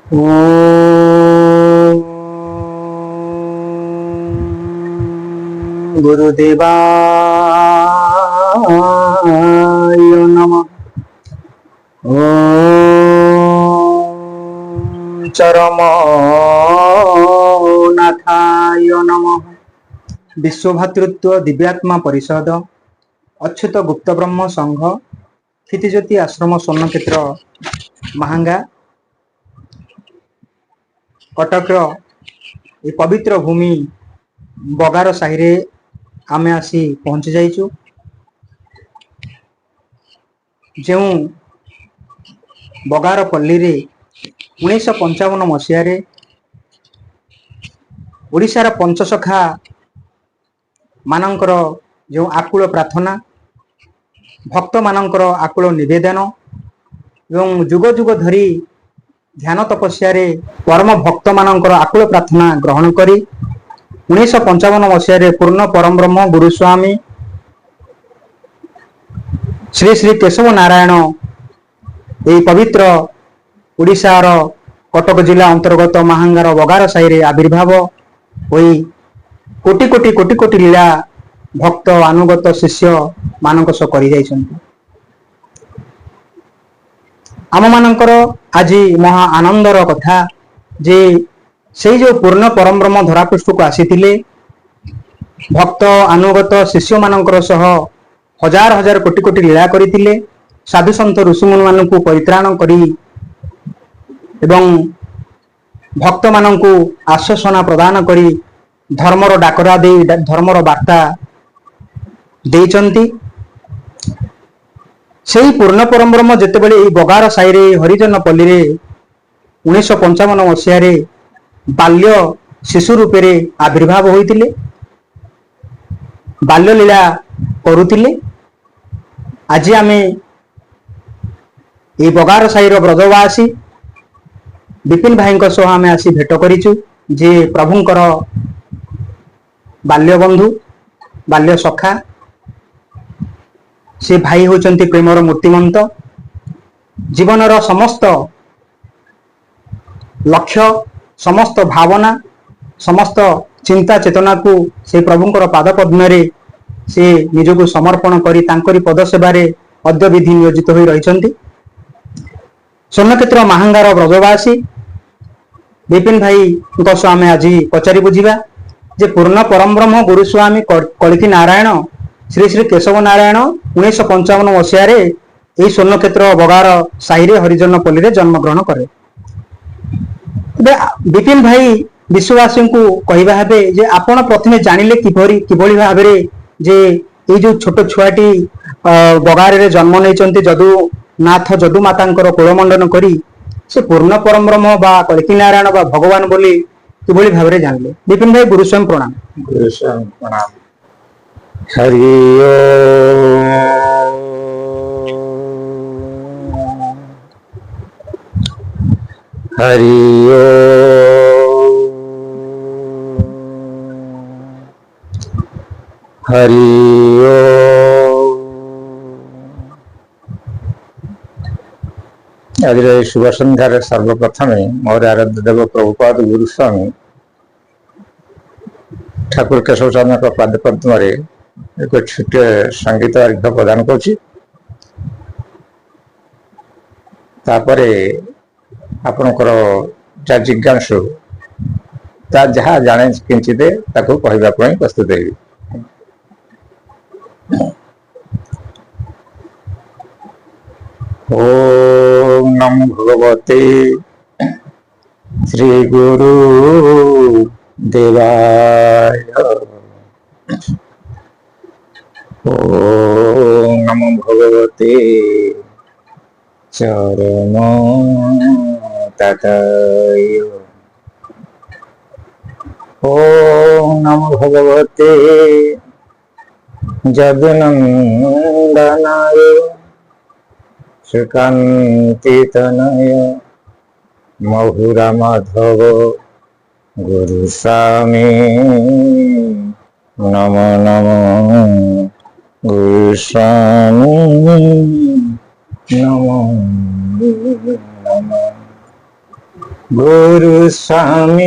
ओम गुरुदेवाय नमः। ओम चरमनाथाय नमः। विश्वभातृत्व दिव्यात्मा परिषद अच्युत गुप्त ब्रह्म संघ क्षितिज्योति आश्रम स्वर्णक्षेत्र महांगा कटक ये पवित्र भूमि बगार साहि आमे आसी पहुंची जाइचु। जो बगार पल्ली रे 1955 मसीह ओडिशार पंचसखा मानकर जो आकुल प्रार्थना भक्त मानकर आकुल निवेदन एवं जुग जुग धरी ध्यान तपस्या परम भक्त मानकर आकुल प्रार्थना ग्रहण करी 1955 मसीह पूर्ण परम ब्रह्म गुरुस्वामी श्री श्री केशव नारायण यही पवित्र ओडिशार कटक जिला अंतर्गत महांगार बगार साहि आविर्भाव होई कोटि कोटि कोटि कोटि लीला भक्त अनुगत शिष्य मानक सह करि जाइछन्ति। आम मानकर आज महा आनंदर कथा जे से जो पूर्ण परम ब्रह्म धरापृष्ठ को आसीथिले भक्त अनुगत शिष्य मानकर सह हजार हजार कोटि कोटि लीला करिथिले साधु सन्त ऋषिमुनि मानकु परित्राण करी एवं भक्त मानकु आश्वासना प्रदान करी धर्मर डाकरा दे धर्मर वार्ता देइचन्ति। सेही पूर्ण परम ब्रह्म जेतेबेले एई बगार साहिरे हरिजन पल्ली रे 1955 मसीह बाल्य शिशु रूपे आविर्भाव होइतिले बाल्य लीला करुतिले। आज आमे एई बगार साहिर ब्रजवासी विपिन भाई सह आमे आसी भेट करिचु जे प्रभुंकर बाल्य बंधु बाल्य सखा से भाई होचंती प्रेमर मूर्तिमंत जीवनर समस्त लक्ष्य समस्त भावना समस्त चिंता चेतना को से प्रभुंकर पाद पद्म से निजको समर्पण करी तांकरी पद सेवारे अद्य विधि नियोजित होई रहिसंती। स्वर्णक्षेत्र महांगार ब्रजवासी विपिन भाई आम आज पचारि बुझा जे पूर्ण परम ब्रह्म गुरुस्वामी कलिकी नारायण श्री श्री केशव नारायण 1955 मसीह यही स्वर्णक्षेत्र बगार साहि हरिजन पल्ली जन्म ग्रहण करे। विपिन भाई विश्ववासी को कहवा हे जे आपण प्रथमे जानिले किभली भाव जे ये जो छोट छुआटी बगार जन्म नहीं जदू नाथ जदू माता कोलमंडन करी से पूर्ण परम ब्रह्म बा कलिकी नारायण बा भगवान बोली किभली भाव जानिले। विपिन भाई गुरुस्वामी प्रणाम। गुरुस्वामी प्रणाम। हरि हरि हरि आज शुभ सन्धार सर्वप्रथम मोर आराध्य देव प्रभुपाद गुरुस्वामी ठाकुर केशव चंद्र पाद पद्म एक छोट संगीत अर्घ्य प्रदान करें आपणकर जा जिज्ञासु ता जहाँ जाने किंचित कहवाई प्रस्तुत है। ओम नमो भगवते श्री गुरु देवाय। ओम नमो भगवते चरमनाथाय। ओम नमो भगवते जगनंदनाय श्रीकांतितनय महुरा माधव गुरुस्वामी नमो नमो गुरुस्वामी नमो नमो। गुरु स्वामी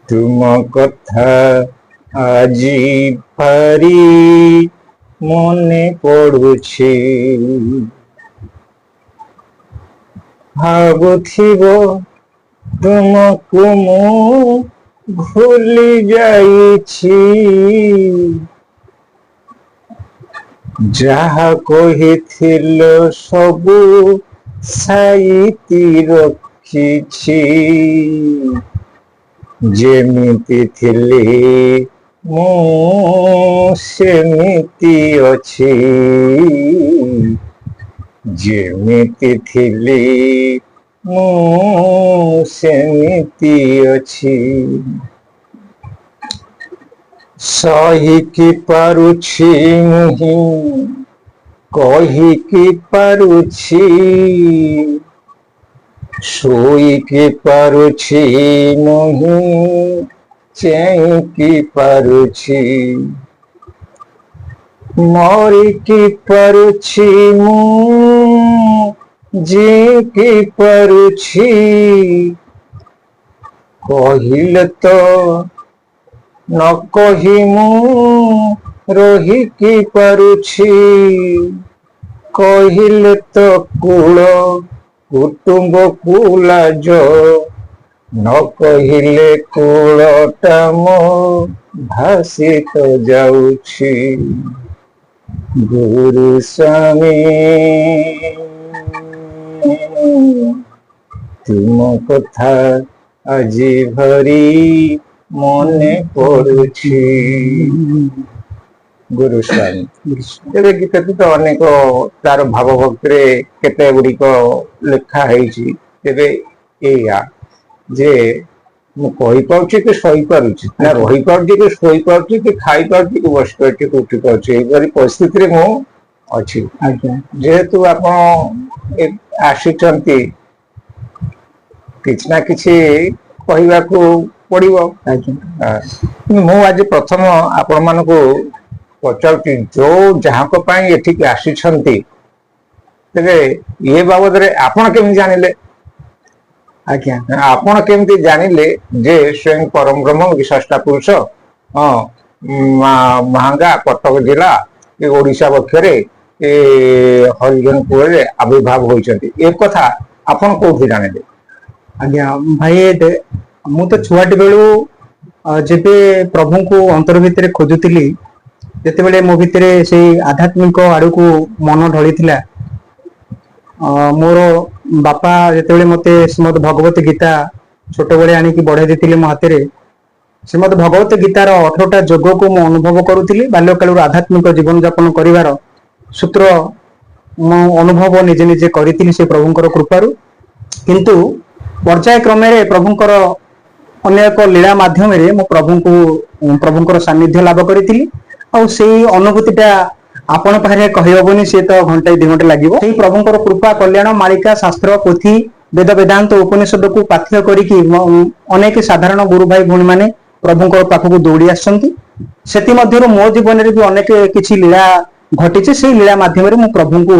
तुम कथा আজি ভারি মনে পড়ুছি ভাবুথিব ତୁମକୁ ମୁଁ ଭୁଲି ଯାଇଛି ଯାହା କହିଥିଲ ସବୁ ସାଇତି ରଖିଛି ଯେମିତି ଥିଲି ମୁଁ ସେମିତି ଅଛି ଯେମିତି ଥିଲି ମୁଁ ସେମିତି ଅଛି ସହିକି ପାରୁଛି ମୁହିଁ କହିକି ପାରୁଛି ଶୋଇକି ପାରୁଛି ମୁହିଁ ଚେଇଁକି ପାରୁଛି ମରିକି ପାରୁଛି ମୁଁ ଜିଇଁକି ପାରୁଛି କହିଲେ ତ ନ କହି ମୁଁ ରହିକି ପାରୁଛି କହିଲେ ତ କୁଳ କୁଟୁମ୍ବକୁ ଲାଜ ନ କହିଲେ କୁଳଟା ମୋ ଭାସି ତ ଯାଉଛି ଗୁରୁ ସ୍ୱାମୀ ତୁମ କଥା ଆଜି ଭାରି ମନେ ପଡୁଛି ଗୁରୁ ସ୍ୱାମୀ ଏବେ ଗୀତଟି ତ ଅନେକ ତାର ଭାବ ଭକ୍ତିରେ କେତେ ଗୁଡ଼ିକ ଲେଖା ହେଇଛି ତେବେ ଏଇଆ ଯେ ମୁଁ କହିପାରୁଛି କି ଶୋଇପାରୁଛି ନା ରହିପାରୁଛି କି ଶୋଇପାରୁଛି କି ଖାଇପାରୁଛି କି ବସିପାରୁଛି କି ଉଠି ପାରୁଛି ଏଇଭଳି ପରିସ୍ଥିତିରେ ମୁଁ ଅଛି ଯେହେତୁ ଆପଣ ଆସିଛନ୍ତି କିଛି ନା କିଛି କହିବାକୁ ପଡିବ ମୁଁ ଆଜି ପ୍ରଥମ ଆପଣ ମାନଙ୍କୁ ପଚାରୁଛି ଯୋଉ ଯାହାଙ୍କ ପାଇଁ ଏଠିକି ଆସିଛନ୍ତି ତେବେ ଏ ବାବଦରେ ଆପଣ କେମିତି ଜାଣିଲେ ଆଜ୍ଞା ଆପଣ କେମିତି ଜାଣିଲେ ଯେ ସ୍ୱୟଂ ପରମ ବ୍ରହ୍ମ ବିଶିଷ୍ଟା ପୁରୁଷ ମାହାଙ୍ଗା କଟକ ଜିଲ୍ଲା ଏ ଓଡ଼ିଶା ପକ୍ଷରେ ଏ ହରିଜନପୁରରେ ଆବିର୍ଭାବ ହୋଇଛନ୍ତି ଏ କଥା ଆପଣ କୋଉଠି ଜାଣିଲେ ଆଜ୍ଞା ଭାଇ ମୁଁ ତ ଛୁଆଟି ବେଳୁ ଯେବେ ପ୍ରଭୁଙ୍କୁ ଅନ୍ତର ଭିତରେ ଖୋଜୁଥିଲି ଯେତେବେଳେ ମୋ ଭିତରେ ସେଇ ଆଧ୍ୟାତ୍ମିକ ଆଡକୁ ମନ ଢଳିଥିଲା ମୋର ବାପା ଯେତେବେଳେ ମତେ ଶ୍ରୀମଦ୍ ଭଗବତ ଗୀତା ଛୋଟବେଳେ ଆଣିକି ବଢେଇ ଦେଇଥିଲେ ମୋ ହାତରେ ଶ୍ରୀମଦ୍ ଭଗବତ ଗୀତାର 18ଟା ଯୋଗକୁ ମୁଁ ଅନୁଭବ କରୁଥିଲି ବାଲ୍ୟକାଳରୁ ଆଧ୍ୟାତ୍ମିକ ଜୀବନ ଯାପନ କରିବାର ସୂତ୍ର ମୁଁ ଅନୁଭବ ନିଜେ ନିଜେ କରିଥିଲି ସେ ପ୍ରଭୁଙ୍କର କୃପାରୁ କିନ୍ତୁ ପର୍ଯ୍ୟାୟକ୍ରମରେ ପ୍ରଭୁଙ୍କର ଅନ୍ୟ ଏକ ଲୀଳା ମାଧ୍ୟମରେ ମୁଁ ପ୍ରଭୁଙ୍କର ସାନ୍ନିଧ୍ୟ ଲାଭ କରିଥିଲି ଆଉ ସେଇ ଅନୁଭୂତିଟା ଆପଣ ପାଖରେ କହିହବନି ସେ ତ ଘଣ୍ଟାଏ 2 ଘଣ୍ଟା ଲାଗିବ ସେଇ ପ୍ରଭୁଙ୍କର କୃପା କଲ୍ୟାଣ ମାଳିକା ଶାସ୍ତ୍ର ପୋଥି ବେଦ ବେଦାନ୍ତ ଉପନିଷଦକୁ ପାଥ୍ୟ କରିକି ଅନେକ ସାଧାରଣ ଗୁରୁ ଭାଇ ଭଉଣୀ ମାନେ ପ୍ରଭୁଙ୍କର ପାଖକୁ ଦୌଡ଼ି ଆସିଛନ୍ତି ସେଥିମଧ୍ୟରୁ ମୋ ଜୀବନରେ ବି ଅନେକ କିଛି ଲୀଳା ଘଟିଛି ସେଇ ଲୀଳା ମାଧ୍ୟମରେ ମୁଁ ପ୍ରଭୁଙ୍କୁ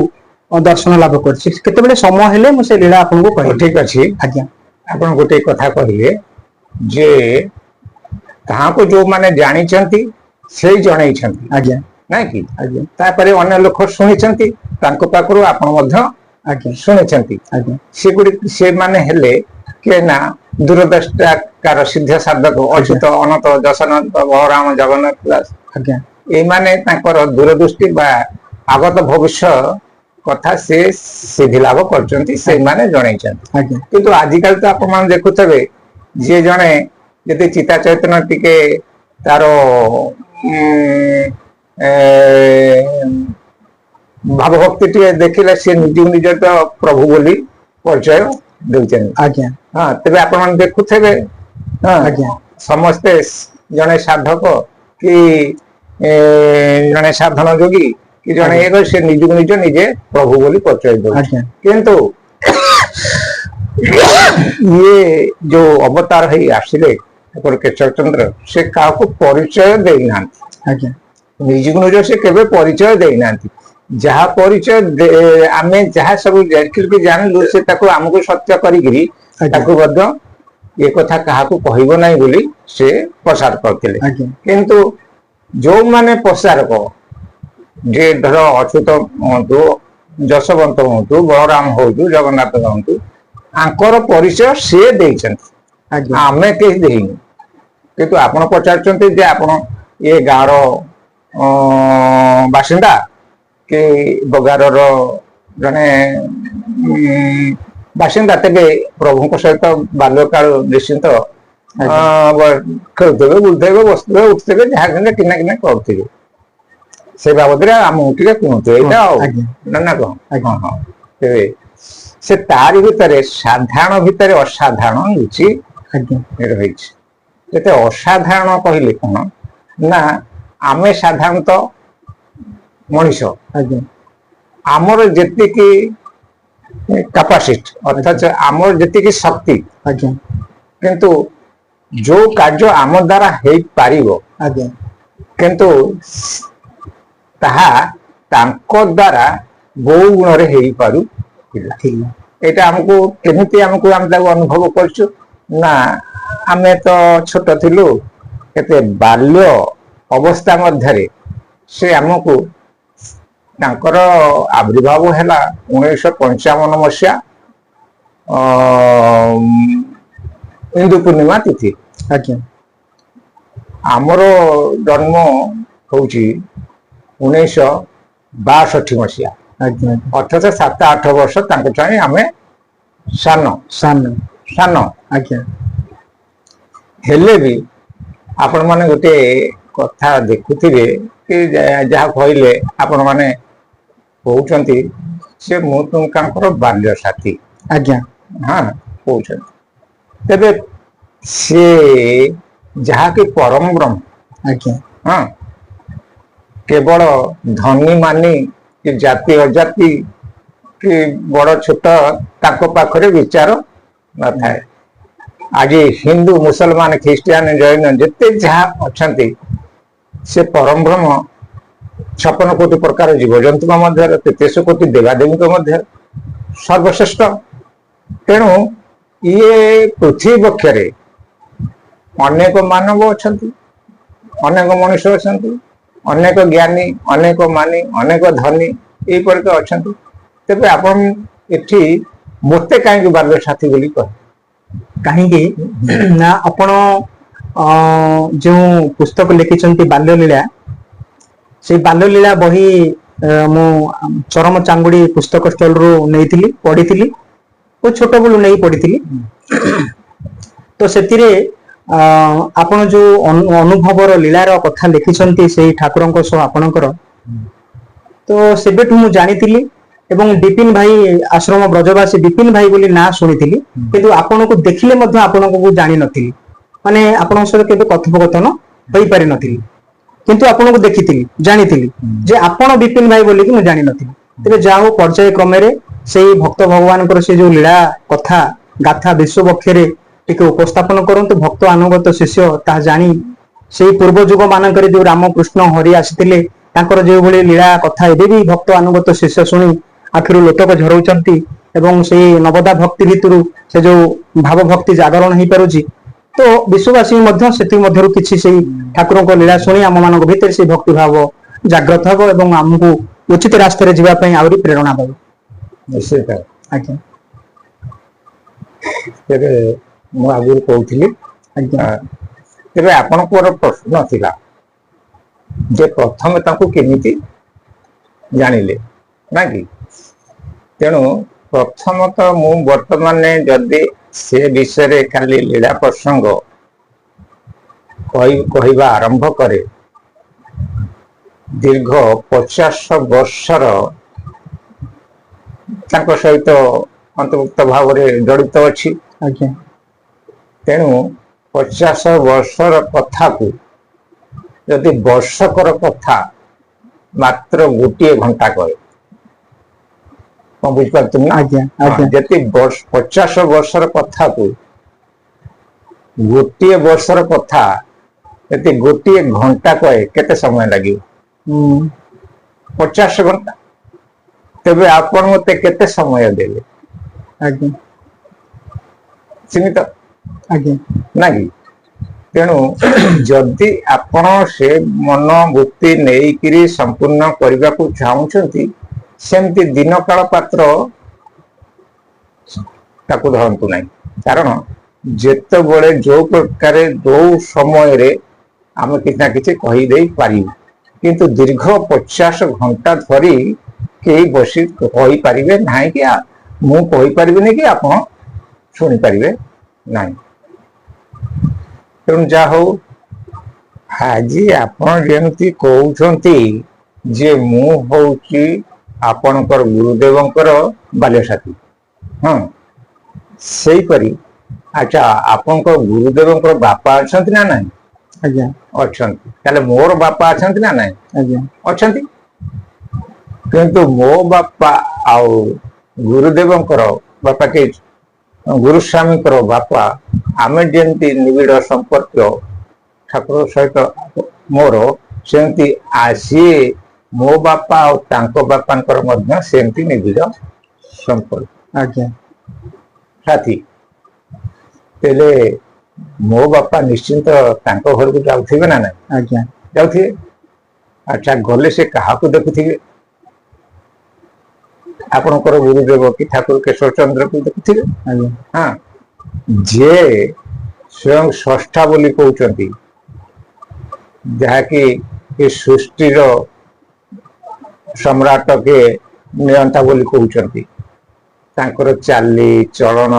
ଦର୍ଶନ ଲାଭ କରିଛି କେତେବେଳେ ସମୟ ହେଲେ ମୁଁ ସେ ଲୀଳା ଆପଣଙ୍କୁ କହିବି ଠିକ ଅଛି ଆଜ୍ଞା ଆପଣ ଗୋଟେ କଥା କହିଲେ ଯେ ତାହାକୁ ଯୋଉମାନେ ଜାଣିଛନ୍ତି ସେଇ ଜଣେଇଛନ୍ତି ଆଜ୍ଞା ନାଇଁ କି ଆଜ୍ଞା ତାପରେ ଅନ୍ୟ ଲୋକ ଶୁଣିଛନ୍ତି ତାଙ୍କ ପାଖରୁ ଆପଣ ମଧ୍ୟ ଆଜ୍ଞା ଶୁଣିଛନ୍ତି ଆଜ୍ଞା ସେମାନେ ହେଲେ କିଏ ନା ଦୂରଦ୍ରଷ୍ଟାକାର ସିଦ୍ଧ ସାଧକ ଅଚ୍ୟୁତ ଅନନ୍ତ ଯଶୋନାଥ ବଳରାମ ଜଗନ୍ନାଥ ଦାସ ଆଜ୍ଞା ଏମାନେ ତାଙ୍କର ଦୂରଦୃଷ୍ଟି ବା ଆଗତ ଭବିଷ୍ୟ କଥା ସେ ସିଦ୍ଧି ଲାଭ କରିଛନ୍ତି ସେମାନେ ଜଣେଇଛନ୍ତି କିନ୍ତୁ ଆଜିକାଲି ତ ଆପଣ ମାନେ ଦେଖୁଥିବେ ଯିଏ ଜଣେ ଯଦି ଚିତା ଚୈତନ୍ୟ ଟିକେ ତାର ଭାବ ଭକ୍ତି ଟିକେ ଦେଖିଲେ ସେ ନିଜକୁ ନିଜ ତ ପ୍ରଭୁ ବୋଲି ପରିଚୟ ଦେଉଛନ୍ତି ଆଜ୍ଞା ହଁ ତେବେ ଆପଣ ମାନେ ଦେଖୁଥିବେ ଆଜ୍ଞା ସମସ୍ତେ ଜଣେ ସାଧକ କି ଜଣେ ସାଧନ ଯୋଗୀ କି ଜଣେ ସେ ନିଜକୁ ନିଜ ନିଜେ ପ୍ରଭୁ ବୋଲି ପରିଚୟ ଦେଉଛି କିନ୍ତୁ ଇଏ ଯୋଉ ଅବତାର ହେଇ ଆସିଲେ କେଶବ ଚନ୍ଦ୍ର ସେ କାହାକୁ ପରିଚୟ ଦେଇନାହାନ୍ତି ଆଜ୍ଞା ନିଜକୁ ନିଜ ସେ କେବେ ପରିଚୟ ଦେଇନାହାନ୍ତି। ଯାହା ପରିଚୟ ଆମେ ଯାହା ସବୁ ଦେଖିଲୁ ଜାଣିଲୁ ସେ ତାକୁ ଆମକୁ ସତ୍ୟ କରିକିରି ଆଜ୍ଞା ତାକୁ ମଧ୍ୟ ଏ କଥା କାହାକୁ କହିବ ନାହିଁ ବୋଲି ସେ ପ୍ରସାର କରିଥିଲେ। ଆଜ୍ଞା କିନ୍ତୁ ଯୋଉମାନେ ପ୍ରସାରକ, ଯେ ଧର ଅଚ୍ୟୁତ ହୁଅନ୍ତୁ, ଯଶବନ୍ତ ହୁଅନ୍ତୁ, ବଳରାମ ହୁଅନ୍ତୁ, ଜଗନ୍ନାଥ ହୁଅନ୍ତୁ, ଆଙ୍କର ପରିଚୟ ସିଏ ଦେଇଛନ୍ତି, ଆଜ୍ଞା ଆମେ କେହି ଦେଇନୁ। କିନ୍ତୁ ଆପଣ ପଚାରୁଛନ୍ତି ଯେ ଆପଣ ଏ ଗାଁର ବାସିନ୍ଦା କି ବଗାରର ଜଣେ ବାସିନ୍ଦା, ତେବେ ପ୍ରଭୁଙ୍କ ସହିତ ବାଲ୍ୟକାଳ ନିଶ୍ଚିନ୍ତ ଆଜ୍ଞା ଖେଳୁଥିବେ, ବୁଲୁଥିବେ, ବସୁଥିବେ, ଉଠୁଥିବେ, ଯାହା କେମିତି କିନା କିନା କରୁଥିବେ। ସେ ବାବଦରେ ଆମକୁ ଟିକେ କୁହନ୍ତୁ ଏଇଟା ଆଉ ଆଜ୍ଞା ନା କଣ? ଆଜ୍ଞା ହଁ ହଁ। ତେବେ ସେ ତାରି ଭିତରେ ସାଧାରଣ ଭିତରେ ଅସାଧାରଣ କିଛି ଆଜ୍ଞା ରହିଛି। ଯେତେ ଅସାଧାରଣ କହିଲେ କଣ ନା, ଆମେ ସାଧାରଣତଃ ମଣିଷ, ଆଜ୍ଞା ଆମର ଯେତିକି କାପାସିଟି ଅର୍ଥାତ୍ ଆମର ଯେତିକି ଶକ୍ତି, ଆଜ୍ଞା କିନ୍ତୁ ଯୋଉ କାର୍ଯ୍ୟ ଆମ ଦ୍ୱାରା ହେଇପାରିବ, ଆଜ୍ଞା କିନ୍ତୁ ତାହା ତାଙ୍କ ଦ୍ୱାରା ବହୁ ଗୁଣରେ ହେଇପାରୁଥିଲା। ଥିଲା ଏଇଟା ଆମକୁ କେମିତି ଆମେ ତାକୁ ଅନୁଭବ କରିଛୁ ନା, ଆମେ ତ ଛୋଟ ଥିଲୁ, କେତେ ବାଲ୍ୟ ଅବସ୍ଥା ମଧ୍ୟରେ ସେ ଆମକୁ, ତାଙ୍କର ଆବିର୍ଭାବ ହେଲା 1955 ଇନ୍ଦୁ ପୂର୍ଣ୍ଣିମା ତିଥି। ଆଜ୍ଞା ଆମର ଜନ୍ମ ହଉଛି 1962 ଆଜ୍ଞା ଅଥଚ 7-8 ବର୍ଷ ତାଙ୍କ ଚାହିଁ ଆମେ ସାନ ସାନ ସାନ ଆଜ୍ଞା ହେଲେ ବି ଆପଣ ମାନେ ଗୋଟେ କଥା ଦେଖୁଥିବେ କି ଯାହା କହିଲେ ଆପଣ ମାନେ କହୁଛନ୍ତି ସେ ମୁଁ ତାଙ୍କର ବାଲ୍ୟ ସାଥୀ। ଆଜ୍ଞା ହଁ କହୁଛନ୍ତି, ତେବେ ସେ ଯାହାକି ପରମ ବ୍ରହ୍ମ, ଆଜ୍ଞା ହଁ କେବଳ ଧନୀ ମାନି କି ଜାତି ଅଜାତି କି ବଡ ଛୋଟ ତାଙ୍କ ପାଖରେ ବିଚାର ନଥାଏ। ଆଜି ହିନ୍ଦୁ, ମୁସଲମାନ, ଖ୍ରୀଷ୍ଟିଆନ, ଜୈନ ଯେତେ ଯାହା ଅଛନ୍ତି, ସେ ପରମ ବ୍ରହ୍ମ 56 କୋଟି ପ୍ରକାର ଜୀବଜନ୍ତୁଙ୍କ ମଧ୍ୟରେ, 33 କୋଟି ଦେବାଦେବୀଙ୍କ ମଧ୍ୟରେ ସର୍ବଶ୍ରେଷ୍ଠ। ତେଣୁ ଇଏ ପୃଥିବୀ ବକ୍ଷରେ ଅନେକ ମାନବ ଅଛନ୍ତି, ଅନେକ ମଣିଷ ଅଛନ୍ତି, ଅନେକ ଜ୍ଞାନୀ, ଅନେକ ମାନି, ଅନେକ ଧନୀ, ଏଇପରି ତ ଅଛନ୍ତି। ତେବେ ଆପଣ ଏଠି ମୋତେ କାହିଁକି ବାଲ୍ୟ ସାଥୀ ବୋଲି କହିଲେ? କାହିଁକି ନା, ଆପଣ ଯେଉଁ ପୁସ୍ତକ ଲେଖିଛନ୍ତି ବାଲ୍ୟ ଲୀଳା, ସେଇ ବାଲ୍ୟ ଲୀଳା ବହି ମୁଁ ଚରମ ଚାଙ୍ଗୁଡି ପୁସ୍ତକ ଷ୍ଟଲରୁ ନେଇଥିଲି, ପଢିଥିଲି ଓ ଛୋଟ ବେଳୁ ନେଇ ପଢିଥିଲି। ତ ସେଥିରେ ଆପଣ ଯୋଉ ଅନୁଭବର ଲୀଳାର କଥା ଲେଖିଛନ୍ତି ସେଇ ଠାକୁରଙ୍କ ସହ ଆପଣଙ୍କର, ତ ସେବେଠୁ ମୁଁ ଜାଣିଥିଲି ଏବଂ ବିପିନ ଭାଇ ଆଶ୍ରମ ବ୍ରଜବାସୀ ବିପିନ ଭାଇ ବୋଲି ନାଁ ଶୁଣିଥିଲି, କିନ୍ତୁ ଆପଣଙ୍କୁ ଦେଖିଲେ ମଧ୍ୟ ଆପଣଙ୍କୁ ଜାଣିନଥିଲି, ମାନେ ଆପଣଙ୍କ ସହିତ କେବେ କଥୋପକଥନ ହୋଇପାରିନଥିଲି, କିନ୍ତୁ ଆପଣଙ୍କୁ ଦେଖିଥିଲି, ଜାଣିଥିଲି ଯେ ଆପଣ ବିପିନ ଭାଇ ବୋଲିକି ମୁଁ ଜାଣିନଥିଲି। ତେବେ ଯାହା ହଉ ପର୍ଯ୍ୟାୟ କ୍ରମରେ ସେଇ ଭକ୍ତ ଭଗବାନଙ୍କର ସେ ଯୋଉ ଲୀଳା କଥା ଗାଥା ବିଶ୍ଵ ବକ୍ଷରେ ଟିକେ ଉପସ୍ଥାପନ କରନ୍ତୁ, ଭକ୍ତ ଅନୁଗତ ଶିଷ୍ୟ ତାହା ଜାଣି ସେଇ ପୂର୍ବ ଯୁଗ ମାନଙ୍କରେ ଯୋଉ ରାମକୃଷ୍ଣ ହରି ଆସିଥିଲେ, ତାଙ୍କର ଯୋଉଭଳି ଲୀଳା କଥା ଏବେ ବି ଭକ୍ତ ଅନୁଗତ ଶିଷ୍ୟ ଶୁଣି ଆଖିରୁ ଲୋତକ ଝରଉଛନ୍ତି ଏବଂ ସେଇ ନବଦା ଭକ୍ତି ଭିତରୁ ସେ ଯୋଉ ଭାବ ଭକ୍ତି ଜାଗରଣ ହେଇପାରୁଛି, ତ ବିଶ୍ୱବାସୀ ମଧ୍ୟ ସେଥିମଧ୍ୟରୁ କିଛି ସେଇ ଠାକୁରଙ୍କ ଲୀଳା ଶୁଣି ଆମ ମାନଙ୍କ ଭିତରେ ସେଇ ଭକ୍ତି ଭାବ ଜାଗ୍ରତ ହବ ଏବଂ ଆମକୁ ଉଚିତ ରାସ୍ତାରେ ଯିବା ପାଇଁ ଆହୁରି ପ୍ରେରଣା ଦେବ। ନିଶ୍ଚିତ। ଆଜ୍ଞା ତେବେ ମୁଁ ଆଗରୁ କହୁଥିଲି, ଆଜ୍ଞା ତେବେ ଆପଣଙ୍କର ପ୍ରଶ୍ନ ଥିଲା ଯେ ପ୍ରଥମେ ତାଙ୍କୁ କେମିତି ଜାଣିଲେ, ନା କି? ତେଣୁ ପ୍ରଥମତଃ ମୁଁ ବର୍ତ୍ତମାନ ଯଦି ସେ ବିଷୟରେ ଖାଲି ଲୀଳା ପ୍ରସଙ୍ଗ କହିବା ଆରମ୍ଭ କରେ, ଦୀର୍ଘ 50 ବର୍ଷର ତାଙ୍କ ସହିତ ଅନ୍ତର୍ଭୁକ୍ତ ଭାବରେ ଜଡିତ ଅଛି। ଆଜ୍ଞା ତେଣୁ 50 ବର୍ଷର କଥାକୁ ଯଦି ବର୍ଷକର କଥା ମାତ୍ର ଗୋଟିଏ ଘଣ୍ଟା କରେ, କଣ ବୁଝିପାରୁଛନ୍ତି ନା? ଆଜ୍ଞା ଆଜ୍ଞା ଯଦି 50 ବର୍ଷର କଥାକୁ ଗୋଟିଏ ବର୍ଷର କଥା ଯଦି ଗୋଟିଏ ଘଣ୍ଟା କହେ କେତେ ସମୟ ଲାଗିବ? 50 ଘଣ୍ଟା। ତେବେ ଆପଣ ମତେ କେତେ ସମୟ ଦେବେ? ଆଜ୍ଞା ସୀମିତ ଆଜ୍ଞା ନା କି? ତେଣୁ ଯଦି ଆପଣ ସେ ମନୋବୃତ୍ତି ନେଇକିରି ସମ୍ପୂର୍ଣ୍ଣ କରିବାକୁ ଚାହୁଁଛନ୍ତି, ସେମିତି ଦିନ କାଳ ପାତ୍ର ତାକୁ ଧରନ୍ତୁ ନାହିଁ। କାରଣ ଯେତେବେଳେ ଯୋଉ ପ୍ରକାରେ ଯୋଉ ସମୟରେ ଆମେ କିଛି ନା କିଛି କହିଦେଇ ପାରିବୁ, କିନ୍ତୁ ଦୀର୍ଘ 50 ଘଣ୍ଟା ଧରି କେହି ବସି କହିପାରିବେ ନାହିଁ, କି ମୁଁ କହିପାରିବିନି, କି ଆପଣ ଶୁଣିପାରିବେ ନାହିଁ। ତେଣୁ ଯାହା ହଉ, ଆଜି ଆପଣ ଯେମିତି କହୁଛନ୍ତି ଯେ ମୁଁ ହଉଛି ଆପଣଙ୍କର ଗୁରୁଦେବଙ୍କର ବାଲ୍ୟ ସାଥୀ, ହଁ ସେଇପରି ଆଚ୍ଛା ଆପଣଙ୍କ ଗୁରୁଦେବଙ୍କର ବାପା ଅଛନ୍ତି ନା ନାହିଁ? ଆଜ୍ଞା ଅଛନ୍ତି। ତାହେଲେ ମୋର ବାପା ଅଛନ୍ତି ନା ନାହିଁ? ଆଜ୍ଞା ଅଛନ୍ତି। କିନ୍ତୁ ମୋ ବାପା ଆଉ ଗୁରୁଦେବଙ୍କର ବାପା କେ ଗୁରୁସ୍ୱାମୀଙ୍କର ବାପା, ଆମେ ଯେମିତି ନିବିଡ଼ ସମ୍ପର୍କ ଠାକୁର ସହିତ ମୋର, ସେମିତି ସିଏ ମୋ ବାପା ଆଉ ତାଙ୍କ ବାପାଙ୍କର ମଧ୍ୟ ସେମିତି ନିବିଡ଼ ସମ୍ପର୍କ ଆଜ୍ଞା ସାଥୀ। ହେଲେ ମୋ ବାପା ନିଶ୍ଚିନ୍ତ ତାଙ୍କ ଘରକୁ ଯାଉଥିବେ ନା ନାହିଁ? ଆଜ୍ଞା ଯାଉଥିବେ। ଆଚ୍ଛା ଗଲେ ସେ କାହାକୁ ଦେଖୁଥିବେ? ଆପଣଙ୍କର ଗୁରୁଦେବ କି ଠାକୁର କେଶବ ଚନ୍ଦ୍ରକୁ ଦେଖୁଥିବେ। ଆଜ୍ଞା ହଁ, ଯିଏ ସ୍ୱୟଂ ସ୍ରଷ୍ଟା ବୋଲି କହୁଛନ୍ତି, ଯାହାକି ଏ ସୃଷ୍ଟିର ସମ୍ରାଟ କେ ନିୟନ୍ତା ବୋଲି କହୁଛନ୍ତି, ତାଙ୍କର ଚାଲି ଚଳନ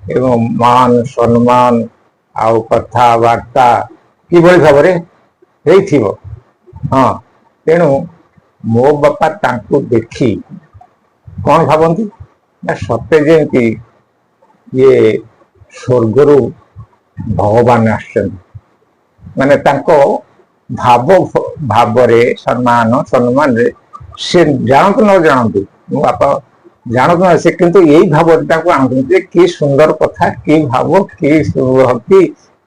ଏବଂ ମାନ ସମ୍ମାନ ଆଉ କଥାବାର୍ତ୍ତା କିଭଳି ଭାବରେ ହେଇଥିବ। ହଁ, ତେଣୁ ମୋ ବାପା ତାଙ୍କୁ ଦେଖି କଣ ଭାବନ୍ତି ନା, ସତେ ଯେମିତି ଇଏ ସ୍ୱର୍ଗରୁ ଭଗବାନ ଆସିଛନ୍ତି। ମାନେ ତାଙ୍କ ଭାବରେ ସମ୍ମାନରେ ସେ ଜାଣନ୍ତୁ ନ ଜାଣନ୍ତୁ, ମୋ ବାପା ଜାଣନ୍ତୁ ନା, ସେ କିନ୍ତୁ ଏଇ ଭାବରେ ତାଙ୍କୁ ଆଣୁଛନ୍ତି ଯେ କି ସୁନ୍ଦର କଥା, କି ଭାବ, କି ଭକ୍ତି,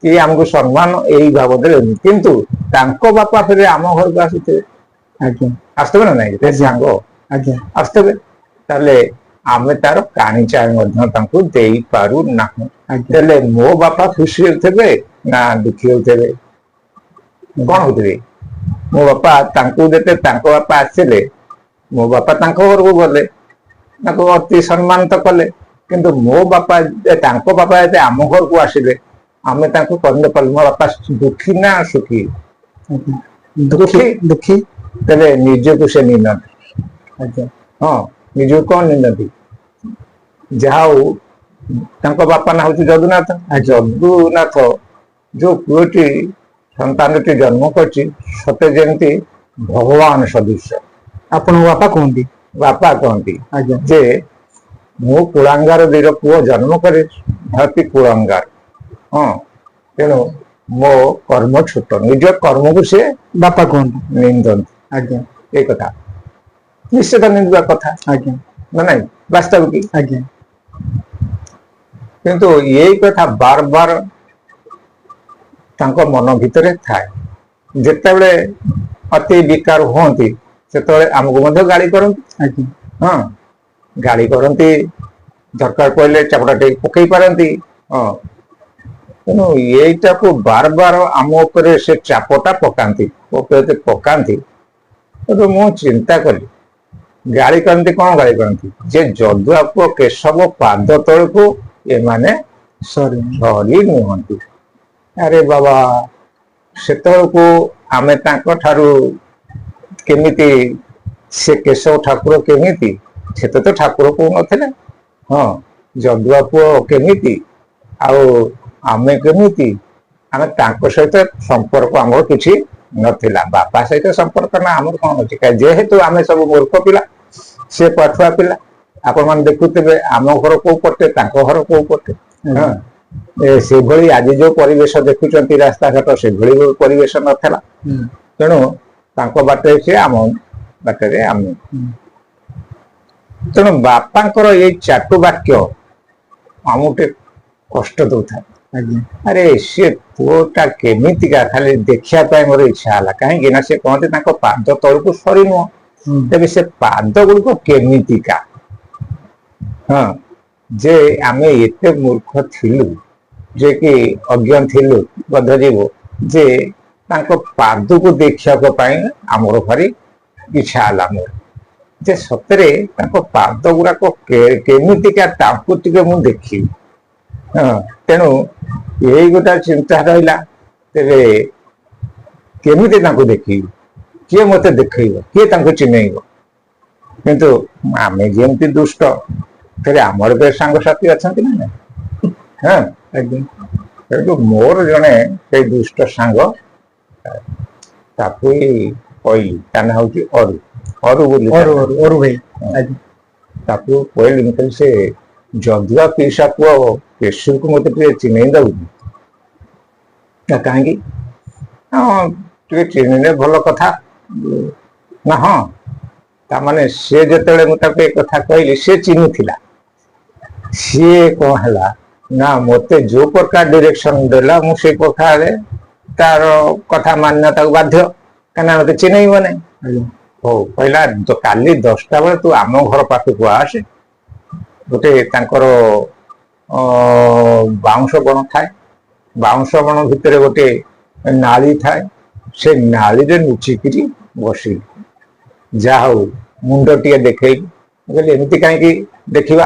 କି ଆମକୁ ସମ୍ମାନ, ଏଇ ବାବଦରେ। କିନ୍ତୁ ତାଙ୍କ ବାପା ଫେରେ ଆମ ଘରକୁ ଆସୁଥିବେ, ଆଜ୍ଞା ଆସୁଥିବେ ନା ନାଇଁ? ସାଙ୍ଗ ଆଜ୍ଞା ଆସୁଥିବେ। ତାହେଲେ ଆମେ ତାର କାଣିଚାଏ ମଧ୍ୟ ତାଙ୍କୁ ଦେଇପାରୁନାହୁଁ। ଆଜ୍ଞା ହେଲେ ମୋ ବାପା ଖୁସି ହେଉଥିବେ ନା ଦୁଃଖୀ ହେଉଥିବେ? କଣ ହଉଥିବେ? ମୋ ବାପା ତାଙ୍କୁ ଯେତେ ତାଙ୍କ ବାପା ଆସିଲେ, ମୋ ବାପା ତାଙ୍କ ଘରକୁ ଗଲେ, ତାଙ୍କୁ ଅତି ସମ୍ମାନିତ କଲେ। କିନ୍ତୁ ମୋ ବାପା ତାଙ୍କ ବାପା ଯଦି ଆମ ଘରକୁ ଆସିଲେ, ଆମେ ତାଙ୍କୁ କହିଲେ ମୋ ବାପା ଦୁଃଖୀ ନା ସୁଖୀ? ଦୁଃଖୀ। ଦୁଃଖୀ। ତେବେ ନିଜକୁ ସେ ନିନ୍ଦନ୍ତି। ଆଜ୍ଞା ହଁ, ନିଜକୁ କଣ ନିନ୍ଦନ୍ତି? ଯାହା ହଉ ତାଙ୍କ ବାପା ନାଁ ହଉଛି ଯଦୁନାଥ। ଯଦୁନାଥ ଯୋଉ ପୁଅଟି ସନ୍ତାନଟି ଜନ୍ମ କରିଛି, ସତେ ଯେମିତି ଭଗବାନ ସଦୃଶ। ଆପଣଙ୍କ ବାପା କୁହନ୍ତି? ବାପା କହନ୍ତି ଆଜ୍ଞା ଯେ ମୁଁ କୁଳାଙ୍ଗାର ବୀର ପୁଅ ଜନ୍ମ କରି ଧରତି କୁଳାଙ୍ଗାର। ହଁ, ତେଣୁ ମୋ କର୍ମ ଛୋଟ, ନିଜ କର୍ମକୁ ସେ ବାପା କୁହନ୍ତି, ନିନ୍ଦନ୍ତି। ଆଜ୍ଞା ଏଇ କଥା ନିଶ୍ଚିତ ନିନ୍ଦବା କଥା। ଆଜ୍ଞା ନା ନାଇଁ? ବାସ୍ତବିକ। ଆଜ୍ଞା କିନ୍ତୁ ଏଇ କଥା ବାର ବାର ତାଙ୍କ ମନ ଭିତରେ ଥାଏ। ଯେତେବେଳେ ଅତି ବିକାର ହୁଅନ୍ତି, ସେତେବେଳେ ଆମକୁ ମଧ୍ୟ ଗାଳି କରନ୍ତି। ଆଜ୍ଞା ହଁ, ଗାଳି କରନ୍ତି, ଦରକାର ପଡ଼ିଲେ ଚାପୁଡା ଟିକେ ପକେଇ ପାରନ୍ତି। ହଁ, ତେଣୁ ଏଇଟାକୁ ବାର ବାର ଆମ ଉପରେ ସେ ଚାପଟା ପକାନ୍ତି। ପକାନ୍ତି। ତେବେ ମୁଁ ଚିନ୍ତା କଲି, ଗାଳି କରନ୍ତି କଣ ଗାଳି କରନ୍ତି? ଯେ ଯଦୁଆ ପୁଅ କେଶବ ପାଦ ତଳକୁ ଏମାନେ ସରି ନୁହନ୍ତି। ଆରେ ବାବା, ସେତେବେଳକୁ ଆମେ ତାଙ୍କ ଠାରୁ କେମିତି, ସେ କେଶବ ଠାକୁର କେମିତି, ସେତେ ତ ଠାକୁର କହୁନଥିଲେ। ହଁ, ଯଦୁଆ ପୁଅ କେମିତି ଆଉ ଆମେ କେମିତି, ଆମେ ତାଙ୍କ ସହିତ ସମ୍ପର୍କ ଆମର କିଛି ନଥିଲା। ବାପା ସହିତ ସମ୍ପର୍କ ନା ଆମର କଣ ଅଛି? ଯେହେତୁ ଆମେ ସବୁ ମୂର୍ଖ ପିଲା, ସେ ପାଠୁଆ ପିଲା। ଆପଣ ମାନେ ଦେଖୁଥିବେ ଆମ ଘର କୋଉ ପଟେ, ତାଙ୍କ ଘର କୋଉ ପଟେ। ହଁ, ସେଭଳି ଆଜି ଯୋଉ ପରିବେଶ ଦେଖୁଛନ୍ତି ରାସ୍ତାଘାଟ, ସେଭଳି ପରିବେଶ ନଥିଲା। ତେଣୁ ତାଙ୍କ ବାଟରେ ସେ, ଆମ ବାଟରେ ଆମେ। ତେଣୁ ବାପାଙ୍କର ଏଇ ଚାଟୁ ବାକ୍ୟ ଆମକୁ ଟିକେ କଷ୍ଟ ଦଉଥାଏ। ଆଜ୍ଞା ଆରେ ସେ ପୁଅଟା କେମିତିକା ଖାଲି ଦେଖିବା ପାଇଁ ମୋର ଇଚ୍ଛା ହେଲା, କାହିଁକି ନା ସେ କହନ୍ତି ତାଙ୍କ ପାଦ ତଳକୁ ସରି ନୁହଁ, ହୁଁ ତେବେ ସେ ପାଦ ଗୁଡିକ କେମିତିକା, ହଁ, ଯେ ଆମେ ଏତେ ମୂର୍ଖ ଥିଲୁ, ଯେ କି ଅଜ୍ଞ ଥିଲୁ ବଦ୍ଧଜୀବ, ଯେ ତାଙ୍କ ପାଦକୁ ଦେଖିବା ପାଇଁ ଆମର ଭାରି ଇଚ୍ଛା ହେଲା ମୋର, ଯେ ସତରେ ତାଙ୍କ ପାଦ ଗୁଡାକ କେମିତିକା ତାଙ୍କୁ ଟିକେ ମୁଁ ଦେଖିବି। ହଁ, ତେଣୁ ଏଇ ଗୋଟେ ଚିନ୍ତା ରହିଲା, ତେବେ କେମିତି ତାଙ୍କୁ ଦେଖିବି, କିଏ ମତେ ଦେଖେଇବ, କିଏ ତାଙ୍କୁ ଚିହ୍ନେଇବ। କିନ୍ତୁ ଆମେ ଯେମିତି ଦୁଷ୍ଟ, ଫେରେ ଆମର ବି ସାଙ୍ଗସାଥି ଅଛନ୍ତି ନା ନାଇଁ, ହଁ, ଆଜ୍ଞା କିନ୍ତୁ ମୋର ଜଣେ ସେଇ ଦୁଷ୍ଟ ସାଙ୍ଗ, ତାକୁ କହିଲି, ତା ନାଁ ହଉଛି ଅରୁ, ଅରୁ ବୋଲି ତା ନାଁ। ଅରୁ ଭାଇ। ହଁ, ଆଜ୍ଞା ତାକୁ କହିଲି, ମୁଁ କହିଲି ସେ ଯଦୁଆ ପିଇସା ପୁଅ କେଶୁକୁ ମତେ ଟିକେ ଚିହ୍ନେଇ ଦବୁ, ନା କାହିଁକି, ହଁ ଟିକେ ଚିହ୍ନିଲେ ଭଲ କଥା, ନା ହଁ, ତାମାନେ ସେ ଯେତେବେଳେ ମୁଁ ତାକୁ ଏ କଥା କହିଲି ସେ ଚିହ୍ନିଥିଲା। ସିଏ କଣ ହେଲା ନା ମତେ ଯୋଉ ପ୍ରକାର ଡିରେକ୍ସନ ଦେଲା ମୁଁ ସେଇ ପ୍ରକାରେ ତାର କଥା ମାନିବାକୁ ବାଧ୍ୟ, କାହିଁକିନା ମତେ ଚିହ୍ନେଇବ ନାହିଁ। ଆଜ୍ଞା ହଉ, କହିଲା କାଲି 10ଟା ବେଳେ ତୁ ଆମ ଘର ପାଖକୁ ଆସେ, ଗୋଟେ ତାଙ୍କର ବାଉଁଶ ବଣ ଥାଏ, ବାଉଁଶ ବଣ ଭିତରେ ଗୋଟେ ନାଳି ଥାଏ, ସେ ନାଳିରେ ଲୁଚିକିରି ବସିଲି। ଯାହା ହଉ ମୁଣ୍ଡ ଟିକେ ଦେଖେଇଲି, ମୁଁ କହିଲି ଏମିତି କାହିଁକି ଦେଖିବା,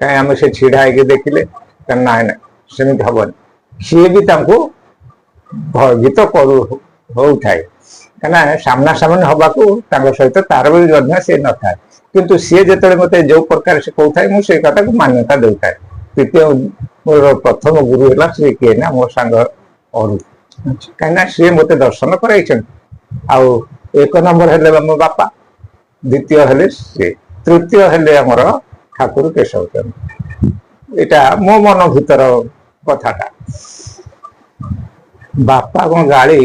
କାହିଁ ଆମେ ସେ ଛିଡା ହେଇକି ଦେଖିଲେ, ନାଇଁ ନାଇଁ ସେମିତି ହବନି। ସିଏ ବି ତାଙ୍କୁ ଭୟଭୀତ ହଉଥାଏ, କାହିଁକିନା ସାମ୍ନା ସାମ୍ନି ହବାକୁ ତାଙ୍କ ସହିତ ତାର ବି ମଧ୍ୟ ସେ ନଥାଏ, କିନ୍ତୁ ସିଏ ଯେତେବେଳେ ମତେ ଯୋଉ ପ୍ରକାର ସେ କହୁଥାଏ ମୁଁ ସେଇ କଥାକୁ ମାନ୍ୟତା ଦେଉଥାଏ। ତୃତୀୟ ମୋର ପ୍ରଥମ ଗୁରୁ ହେଲା ସେ କିଏ ନା ମୋ ସାଙ୍ଗ ଅରୁ, କାହିଁକିନା ସିଏ ମତେ ଦର୍ଶନ କରାଇଛନ୍ତି। ଆଉ 1 ନମ୍ବର ହେଲେ ମୋ ବାପା, ଦ୍ୱିତୀୟ ହେଲେ ସେ, ତୃତୀୟ ହେଲେ ଆମର ଠାକୁର କେଶବ ଚନ୍ଦ୍ର। ଏଇଟା ମୋ ମନ ଭିତର କଥାଟା। ବାପା କଣ ଗାଳି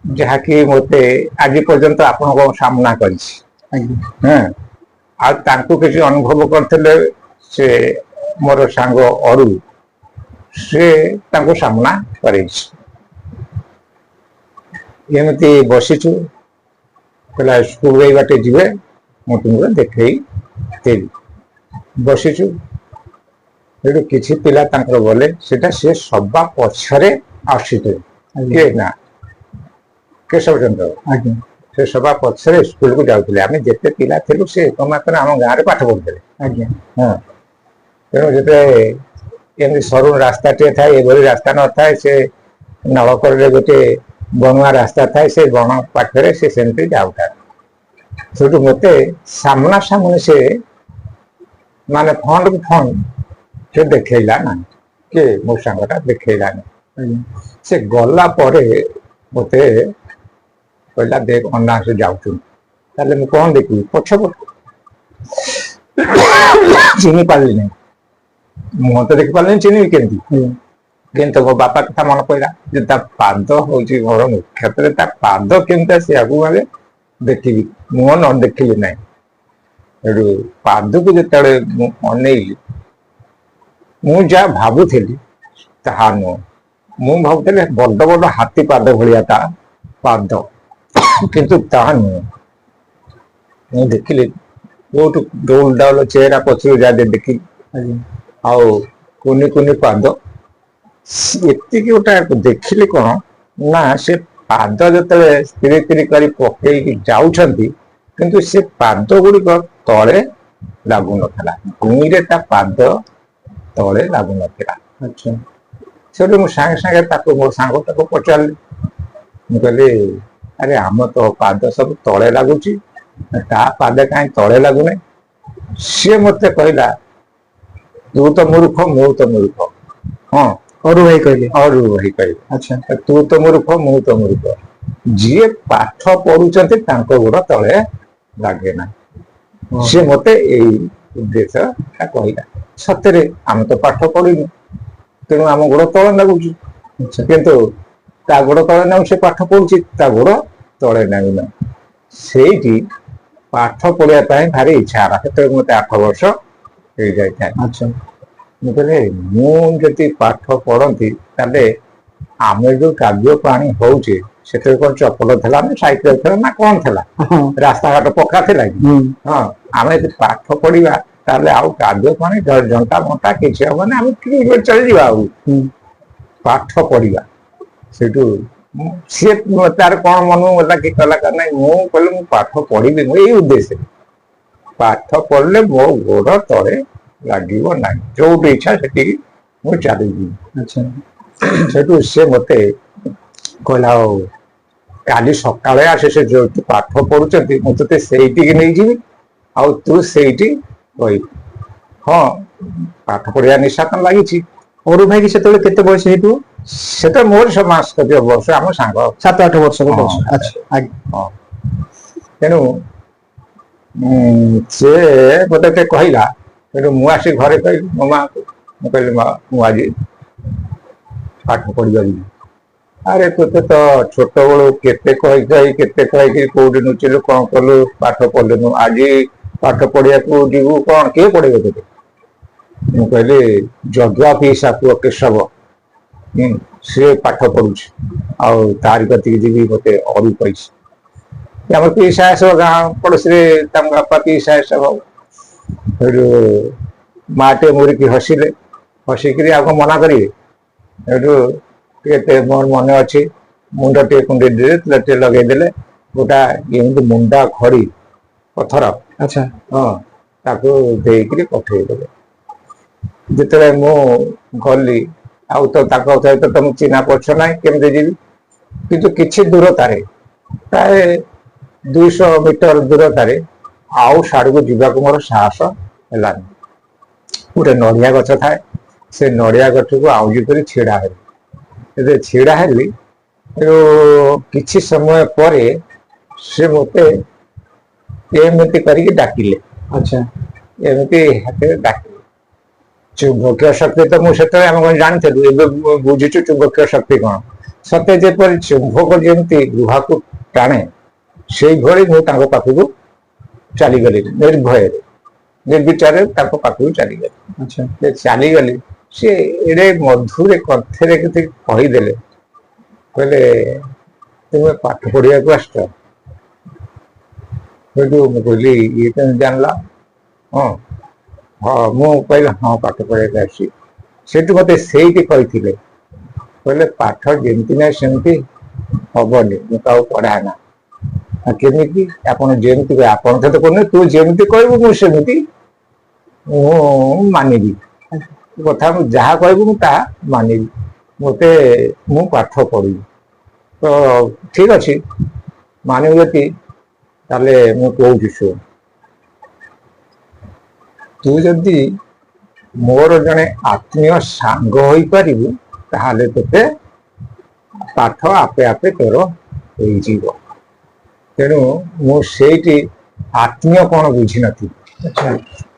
ଯାହାକି ମତେ ଆଜି ପର୍ଯ୍ୟନ୍ତ ଆପଣଙ୍କ ସାମ୍ନା କରିଛି, ଆଜ୍ଞା ହଁ, ଆଉ ତାଙ୍କୁ କିଛି ଅନୁଭବ କରିଥିଲେ ସେ ମୋର ସାଙ୍ଗ ଅରୁ, ସେ ତାଙ୍କୁ ସାମ୍ନା କରେଇଛି। ଏମିତି ବସିଛୁ, କହିଲା ସ୍କୁଲ ଏଇ ବାଟେ ଯିବେ, ମୁଁ ତୁମକୁ ଦେଖେଇ ଦେବି। ବସିଛୁ, ସେଠୁ କିଛି ପିଲା ତାଙ୍କର ଗଲେ, ସେଟା ସେ ସବା ପଛରେ ଆସୁଥିଲେ, କିଏ ନା କେଶବ ଚନ୍ଦ୍ର, ଆଜ୍ଞା ସେ ସବା ପଛରେ ସ୍କୁଲକୁ ଯାଉଥିଲେ। ଆମେ ଯେତେ ପିଲା ଥିଲୁ ସେ ଏକମାତ୍ର ଆମ ଗାଁରେ ପାଠ ପଢୁଥିଲେ। ଆଜ୍ଞା ହଁ, ତେଣୁ ଯେତେବେଳେ ଏମିତି ସରୁ ରାସ୍ତାଟିଏ ଥାଏ, ଏଭଳି ରାସ୍ତା ନଥାଏ, ସେ ନଳକରରେ ଗୋଟେ ବଣୁଆ ରାସ୍ତା ଥାଏ, ସେ ବଣ ପାଖରେ ସେ ସେମିତି ଯାଉଥାଏ। ସେଠୁ ମତେ ସାମ୍ନା ସାମ୍ନି ସେ ମାନେ ଫଣ୍ଡ କୁ ଫଣ୍ଡ ସେ ଦେଖେଇଲା ନାହିଁ, କିଏ ମୋ ସାଙ୍ଗଟା ଦେଖେଇଲାନି। ଆଜ୍ଞା ସେ ଗଲା ପରେ ମତେ କହିଲା ଦେଖ ଅନା ସେ ଯାଉଛନ୍ତି, ତାହେଲେ ମୁଁ କଣ ଦେଖିବି ପଛପଟ ଚିହ୍ନି ପାରିଲି ନାହିଁ, ମୁହଁ ତ ଦେଖି ପାରିଲିନି, ଚିହ୍ନିବି କେମିତି। କିନ୍ତୁ ମୋ ବାପା କଥା ମନେ ପଡିଲା ଯେ ତା ପାଦ ହଉଛି ଘର ମୁଖ୍ୟତରେ, ତା ପାଦ କେମିତି ସେ ଆଗକୁ ଗଲେ ଦେଖିବି, ମୁହଁ ନ ଦେଖିଲି ନାହିଁ। ସେଠୁ ପାଦକୁ ଯେତେବେଳେ ମୁଁ ଅନେଇଲି, ମୁଁ ଯାହା ଭାବୁଥିଲି ତାହା ନୁହଁ। ମୁଁ ଭାବୁଥିଲି ବଡ ବଡ ହାତୀ ପାଦ ଭଳିଆ ତା ପାଦ, କିନ୍ତୁ ତାହା ନୁହଁ। ମୁଁ ଦେଖିଲି କୋଉଠୁ ଡଉଲ ଡାଉଲ ଚେହେରା ପଛରୁ ଯାହା ଦେଖିଲି, ଆଜ୍ଞା ଆଉ କୁନି କୁନି ପାଦ। ଏତିକି ଗୋଟେ ଦେଖିଲି କଣ ନା, ସେ ପାଦ ଯେତେବେଳେ ସ୍ଥିରି ସ୍ଥିରି କରି ପକେଇକି ଯାଉଛନ୍ତି, କିନ୍ତୁ ସେ ପାଦ ଗୁଡିକ ତଳେ ଲାଗୁନଥିଲା, ଭୂଇଁରେ ତା ପାଦ ତଳେ ଲାଗୁନଥିଲା। ଆଚ୍ଛା ସେଠୁ ମୁଁ ସାଙ୍ଗେ ସାଙ୍ଗେ ତାକୁ ମୋ ସାଙ୍ଗ ତାକୁ ପଚାରିଲି, ମୁଁ କହିଲି ଆରେ ଆମ ତ ପାଦ ସବୁ ତଳେ ଲାଗୁଛି, ତା ପାଦ କାହିଁ ତଳେ ଲାଗୁନାହିଁ। ସିଏ ମତେ କହିଲା ତୁ ତ ମୂର୍ଖ, ମୁଁ ତ ମୂର୍ଖ। ହଁ, ଅରୁ ଭାଇ କହିଲେ। ଅରୁ ଭାଇ କହିଲେ, ଆଚ୍ଛା ତୁ ତ ମୂର୍ଖ, ମୁଁ ତ ମୂର୍ଖ। ଯିଏ ପାଠ ପଢୁଛନ୍ତି ତାଙ୍କ ଗୋଡ ତଳେ ଲାଗେ ନା। ସିଏ ମତେ ଏଇ ଉଦ୍ଦେଶ୍ୟ ଟା କହିଲା। ସତରେ ଆମେ ତ ପାଠ ପଢିନୁ, ତେଣୁ ଆମ ଗୋଡ ତଳେ ଲାଗୁଛି, ଆଚ୍ଛା କିନ୍ତୁ ତା ଗୋଡ ତଳେ ନାଗୁ, ସେ ପାଠ ପଢୁଛି ତା ଗୋଡ ତଳେ ନାଗୁନାହିଁ। ସେଇଠି ପାଠ ପଢିବା ପାଇଁ ଭାରି ଇଚ୍ଛା ହେଲା, ସେତେବେଳେ ମତେ 8 ବର୍ଷ ହେଇଯାଇଥାଏ। ଆଚ୍ଛା ମୁଁ କହିଲି ମୁଁ ଯଦି ପାଠ ପଢନ୍ତି ତାହେଲେ ଆମେ ଯୋଉ କାଦୁଅ ପାଣି ହଉଛି ସେଥିରେ କଣ ଚପଲ ଥିଲା ନା ସାଇକେଲ ଥିଲା ନା କଣ ଥିଲା, ରାସ୍ତାଘାଟ ପକ୍କା ଥିଲା କି? ହଁ, ଆମେ ଯଦି ପାଠ ପଢିବା ତାହେଲେ ଆଉ କାଦୁଅ ପାଣି ଜଣ୍ଟା ବଣ୍ଟା କିଛି ହବନି, ଆମେ ଠିକ ଚଳିଯିବା। ଆଉ ପାଠ ପଢିବା ସେଇଠୁ ସିଏ ତାର କଣ ମନକୁ ଗଲା କି କଲା ନାଇଁ, ମୁଁ କହିଲି ମୁଁ ପାଠ ପଢିବି ମୁଁ ଏଇ ଉଦ୍ଦେଶ୍ୟରେ, ପାଠ ପଢିଲେ ମୋ ଗୋଡ ତଳେ ଲାଗିବ ନାହିଁ, ଯୋଉଠି ଇଚ୍ଛା ସେଠିକି ମୁଁ ଚାଲିଯିବି। ଆଚ୍ଛା। ସେଠୁ ସେ ମତେ କହିଲା ଆଉ କାଲି ସକାଳେ ଆସେ, ସେ ଯୋଉଠି ପାଠ ପଢୁଛନ୍ତି ମୁଁ ତତେ ସେଇଠିକି ନେଇଯିବି, ଆଉ ତୁ ସେଇଠି ରହିବୁ। ହଁ, ପାଠ ପଢିବା ନିଶା ତ ଲାଗିଛି। ଅରୁ ଭାଇ କି ସେତେବେଳେ କେତେ ବୟସ ହେଇଥିବ? ସେଟା ମୋର ସମାଜ ବର୍ଷ, ଆମ ସାଙ୍ଗ 7-8 ବର୍ଷର ହଁ ବୟସ। ଆଚ୍ଛା, ଆଜ୍ଞା। ହଁ। ତେଣୁ ସେ ମତେ ଟିକେ କହିଲା, ସେଠୁ ମୁଁ ଆସି ଘରେ କହିଲି ମୋ ମାଆକୁ, ମୁଁ କହିଲି ମା ମୁଁ ଆଜି ପାଠ ପଢିବାକୁ ଯିବି। ଆରେ ତୋତେ ତ ଛୋଟ ବେଳୁ କେତେ କେତେ କହିକି କୋଉଠି ନୁଚିଲୁ କଣ କଲୁ, ପାଠ ପଢିଲୁନୁ, ଆଜି ପାଠ ପଢିବାକୁ ଯିବୁ କଣ, କିଏ ପଢେଇବ ତୋତେ? ମୁଁ କହିଲି ଯଦୁଆ ପିଇସା ପୁଅ କେଶବ, ସିଏ ପାଠ ପଢୁଛି, ଆଉ ତାରି କତିକି ଯିବି, ମତେ ଅରୁ କହିଛି। ଆମର ପିଇସା ହିସାବ, ଗାଁ ପଡୋଶୀରେ ତାଙ୍କ ବାପା ପିଇସା ହିସାବ। ସେଠୁ ମା ଟିକେ ମୁରିକି ହସିଲେ, ହସିକିରି ଆଉ କଣ ମନା କରିବେ। ସେଠୁ ଟିକେ ମୋର ମନେ ଅଛି, ମୁଣ୍ଡ ଟିକେ କୁଣ୍ଡେଇ ଦେଲେ, ତେଲ ଟିକେ ଲଗେଇଦେଲେ, ଗୋଟା ଏମିତି ମୁଣ୍ଡା ଖଡି ପଥର, ଆଚ୍ଛା। ହଁ, ତାକୁ ଦେଇକିରି ପଠେଇଦେଲେ। ଯେତେବେଳେ ମୁଁ ଗଲି, ଆଉ ତ ତାଙ୍କ ସହିତ ତ ମୁଁ ଚିହ୍ନା ପରିଚୟ ନାହିଁ, କେମିତି ଯିବି? କିନ୍ତୁ କିଛି ଦୂରତାରେ, ପ୍ରାୟ 200 ମିଟର ଦୂରତାରେ, ଆଉ ସାଡକୁ ଯିବାକୁ ମୋର ସାହସ ହେଲାନି। ଗୋଟେ ନଡିଆ ଗଛ ଥାଏ, ସେ ନଡିଆ ଗଛକୁ ଆଉଜି କରି ଛିଡା ହେଲି। ଏବେ ଛିଡା ହେଲି, କିଛି ସମୟ ପରେ ସେ ମତେ ଏମିତି କରିକି ଡାକିଲେ। ଆଚ୍ଛା। ଏମିତି ହାତରେ ଡାକିଲେ। ଚୁମ୍ବକୀୟ ଶକ୍ତି ତ ମୁଁ ସେତେବେଳେ ଆମେ କଣ ଜାଣିଥିଲୁ, ଏବେ ବୁଝୁଛୁ ଚୁମ୍ବକୀୟ ଶକ୍ତି କଣ। ସତେ ଯେପରି ଚୁମ୍ବକ ଯେମିତି ଲୁହାକୁ ଟାଣେ, ସେଇଭଳି ମୁଁ ତାଙ୍କ ପାଖକୁ ଚାଲିଗଲି ନିର୍ଭୟରେ, ନିର୍ବିଚାରରେ ତାଙ୍କ ପାଖକୁ ଚାଲିଗଲି। ଆଚ୍ଛା। ଚାଲିଗଲି, ସେ ଏଡେ ମଧୁର କଣ୍ଠରେ କିଛି କହିଦେଲେ, କହିଲେ ତୁମେ ପାଠ ପଢିବାକୁ ଆସିଛ? ସେଠୁ ମୁଁ କହିଲି ଇଏ କେମିତି ଜାଣିଲା? ହଁ, ମୁଁ କହିଲି ହଁ ପାଠ ପଢିବାକୁ ଆସିଛି। ସେଠୁ ମତେ ସେଇଠି କହିଥିଲେ, କହିଲେ ପାଠ ଯେମିତି ନାହିଁ ସେମିତି ହବନି, ମୁଁ କାହାକୁ ପଢାଏନା। କେମିତି? ଆପଣ ଯେମିତି କହିବେ, ଆପଣ ତ କହୁନି ତୁ ଯେମିତି କହିବୁ ମୁଁ ସେମିତି ମୁଁ ମାନିବି, କଥା ମୁଁ ଯାହା କହିବୁ ମୁଁ ତାହା ମାନିବି, ମୁଁ ପାଠ ପଢିବି। ତ ଠିକ ଅଛି, ମାନିବୁ ଯଦି ତାହେଲେ ମୁଁ କହୁଛି ଶୁଣ। ତୁ ଯଦି ମୋର ଜଣେ ଆତ୍ମୀୟ ସାଙ୍ଗ ହୋଇପାରିବୁ, ତାହେଲେ ତୋତେ ପାଠ ଆପେ ଆପେ ତୋର ହେଇଯିବ। ତେଣୁ ମୁଁ ସେଇଠି ଆତ୍ମୀୟ କଣ ବୁଝିନଥିଲି।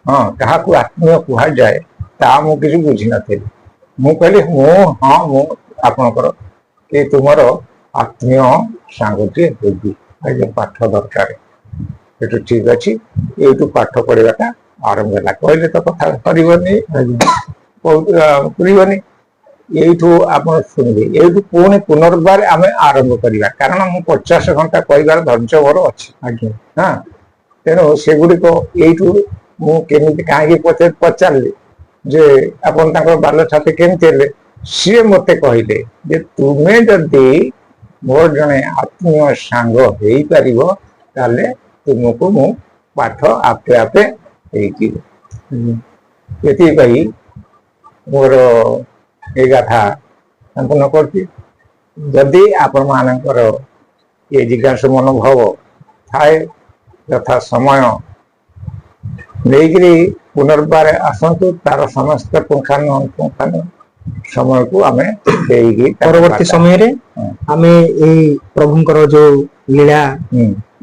ହଁ, କାହାକୁ ଆତ୍ମୀୟ କୁହାଯାଏ ତାହା ମୁଁ କିଛି ବୁଝିନଥିଲି। ମୁଁ କହିଲି ମୁଁ ଆପଣଙ୍କର କି ତୁମର ଆତ୍ମୀୟ ସାଙ୍ଗଟିଏ ହେବି, ଆଜ୍ଞା ପାଠ ଦରକାର। ସେଠୁ ଠିକ ଅଛି, ଏଇଠୁ ପାଠ ପଢିବାଟା ଆରମ୍ଭ ହେଲା। କହିଲେ ତ କଥା ସରିବନି, ପୁରିବନି। ଏଇଠୁ ଆପଣ ଶୁଣିବେ, ଏଇଠୁ ପୁଣି ପୁନର୍ବାର ଆମେ ଆରମ୍ଭ କରିବା, କାରଣ ମୁଁ 50 ଘଣ୍ଟା କହିବାର ଧୈର୍ଯ୍ୟ ମୋର ଅଛି। ଆଜ୍ଞା। ହଁ, ତେଣୁ ସେଗୁଡିକ ଏଇଠୁ ମୁଁ କେମିତି କାହିଁକି ପଚାରିଲି ଯେ ଆପଣ ତାଙ୍କର ବାଲ୍ୟ ସାଥୀ କେମିତି ହେଲେ, ସିଏ ମତେ କହିଲେ ଯେ ତୁମେ ଯଦି ମୋର ଜଣେ ଆତ୍ମୀୟ ସାଙ୍ଗ ହେଇପାରିବ, ତାହେଲେ ତୁମକୁ ମୁଁ ପାଠ ଆପେ ଆପେ ହେଇଯିବ। ଏଥିପାଇଁ ମୋର ଏଇ କଥା ସମ୍ପୂର୍ଣ୍ଣ କରୁଛି। ଯଦି ଆପଣ ମାନଙ୍କର ଏ ଜିଜ୍ଞାସୁ ମନୋଭାବ ଥାଏ, ଯଥା ସମୟ ନେଇକିରି ପୁନର୍ବାର ଆସନ୍ତୁ, ତାର ସମସ୍ତ ପୁଙ୍ଖାନୁପୁଙ୍ଖାନୁ ସମୟକୁ ଆମେ ଦେଇକି ପରବର୍ତ୍ତୀ ସମୟରେ ଆମେ ଏଇ ପ୍ରଭୁଙ୍କର ଯୋଉ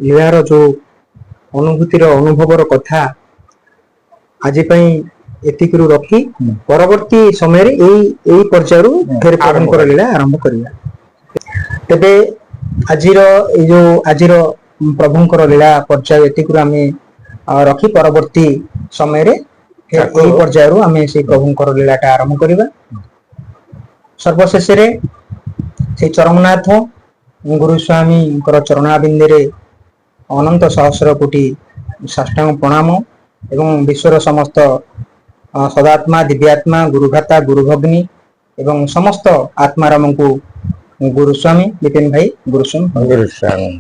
ଲୀଳାର ଯୋଉ ଅନୁଭୂତିର ଅନୁଭବର କଥା ଆଜି ପାଇଁ ଏତିକିରୁ ରଖି ପରବର୍ତ୍ତୀ ସମୟରେ ଏଇ ପର୍ଯ୍ୟାୟରୁ ଫେର ପ୍ରଭୁଙ୍କର ଲୀଳା ଆରମ୍ଭ କରିବା। ତେବେ ଆଜିର ପ୍ରଭୁଙ୍କର ଲୀଳା ପର୍ଯ୍ୟାୟ ଏତିକିରୁ ଆମେ ରଖି ପରବର୍ତ୍ତୀ ସମୟରେ এই পର୍ଯ୍ୟାୟରୁ ଆମେ ସେଇ ପ୍ରଭୁଙ୍କର ଲୀଳାଟା ଆରମ୍ଭ କରିବା। ସର୍ବଶେଷରେ ସେଇ ଚରମନାଥ ଗୁରୁସ୍ୱାମୀଙ୍କର ଚରଣାବିନ୍ଦରେ ଅନନ୍ତ ସହସ୍ର କୋଟି ସାଷ୍ଟାଙ୍ଗ ପ୍ରଣାମ ଏବଂ ବିଶ୍ୱର ସମସ୍ତ ସଦାତ୍ମା ଦିବ୍ୟାତ୍ମା ଗୁରୁଭ୍ରାତା ଗୁରୁଭଗ୍ନୀ ଏବଂ ସମସ୍ତ ଆତ୍ମାରାମଙ୍କୁ ଗୁରୁସ୍ୱାମୀ ବିପିନ ଭାଇ ଗୁରୁସ୍ୱାମୀ।